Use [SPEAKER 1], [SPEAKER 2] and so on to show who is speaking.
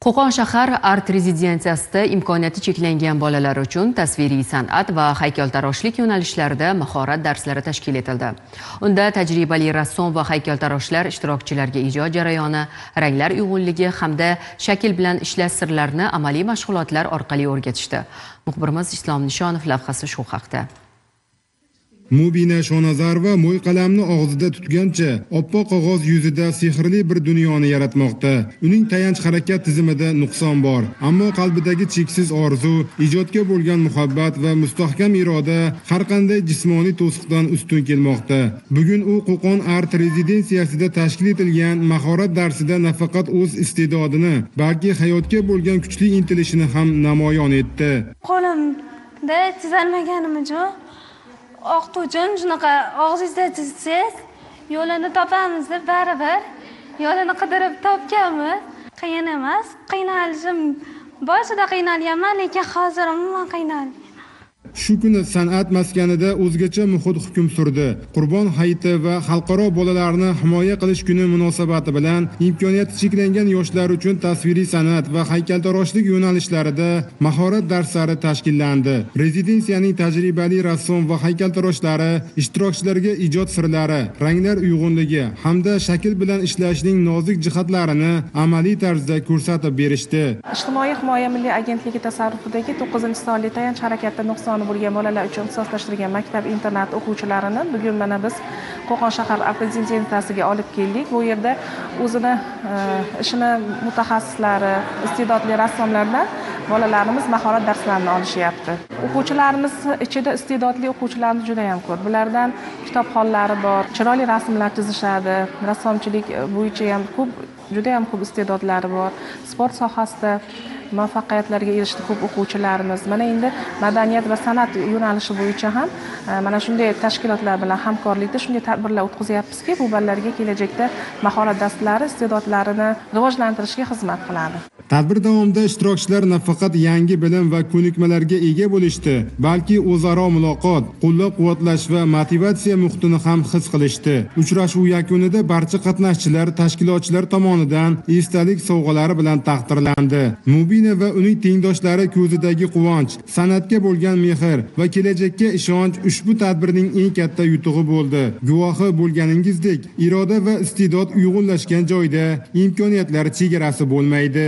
[SPEAKER 1] Qo'qon shahar art rezidensiyasida imkoniyati cheklangan bolalar uchun tasviriy san'at va haykaltaroshlik yo'nalishlarida mahorat darslari tashkil etildi. Unda tajribali rassom va haykaltaroshlar ishtirokchilarga ijod jarayoni, ranglar uyg'unligi hamda shakl bilan ishlash sirlarini amaliy mashg'ulotlar orqali o'rgatishdi. Muxbirimiz Islom Nishonov lavhasi shu haqda.
[SPEAKER 2] Mubina Shonazarova mo'y qalamni og'zida tutgancha oppoq qog'oz yuzida sehrli bir dunyoni yaratmoqda. Uning tayanch harakat tizimida nuqson bor, ammo qalbidagi cheksiz orzu, ijodga bo'lgan muhabbat va mustahkam iroda har qanday jismoniy to'siqdan ustun kelmoqda. Bugun u Qo'qon art rezidensiyasida tashkil etilgan mahorat darsida nafaqat o'z iste'dodini, balki hayotga bo'lgan kuchli intilishini ham namoyon etdi.
[SPEAKER 3] Qo'limda chizolmaganim uchun o'qituvchim shunaqa og'zingizda chizsangiz yo'lini topamiz deb baribir yo'lini qidirib topganmiz. Qiyin emas, qiynalishim boshida qiynalganman, lekin hozir umuman qiynalmayman.
[SPEAKER 2] Shu kuni san'at maskanida o'zgacha muhit hukm surdi. Qurbon hayiti va xalqaro bolalarni himoya qilish kuni munosabati bilan imkoniyati cheklangan yoshlar uchun tasviriy san'at va haykaltaroshlik yo'nalishlarida mahorat darslari tashkillandi. Rezidensiyaning tajribali rassom va haykaltaroshlari ishtirokchilarga ijod sirlari, ranglar uyg'unligi hamda shakl bilan ishlashning nozik jihatlarini amaliy tarzda ko'rsatib berishdi.
[SPEAKER 4] Ijtimoiy himoya milliy agentligi tasarrufidagi 9-sonli tayanch harakatda nuqsoni bo'lgan bolalar uchun ixtisoslashtirilgan maktab-internat o'quvchilarini bugun mana biz Qo'qon shahar art rezidensiyasiga olib keldik. Bu yerda o'zini ishini mutaxassislari, iste'dodli rassomlardan bolalarimiz mahorat darslarini olishyapti. O'quvchilarimiz ichida iste'dodli o'quvchilarimiz juda ham ko'p. Bulardan kitobxonlari bor, chiroyli rasmlar chizishadi, rassomchilik bo'yicha ham juda ham ko'p iste'dodlari bor. Sport sohasida muvaffaqiyatlarga erishdi ko'p o'quvchilarimiz. Mana endi madaniyat va san'at yo'nalishi bo'yicha ham mana shunday tashkilotlar bilan hamkorlikda shunday tadbirlar o'tkazyapmizki, bu bolalarga kelajakda mahorat darslari iste'dodlarini rivojlantirishga xizmat qiladi.
[SPEAKER 2] Tadbir davomida ishtirokchilar nafaqat yangi bilim va ko'nikmalarga ega bo'lishdi, balki o'zaro muloqot, qo'llab-quvvatlash va motivatsiya muhitini ham his qilishdi. Uchrashuv yakunida barcha qatnashchilar tashkilotchilar tomonidan esdalik sovg'alari bilan taqdirlandi. Mubina va uning tengdoshlari ko'zidagi quvonch, san'atga bo'lgan mehr va kelajakka ishonch ushbu tadbirning eng katta yutug'i bo'ldi. Guvohi bo'lganingizdek, iroda va iste'dod uyg'unlashgan joyda imkoniyatlar chegarasi bo'lmaydi.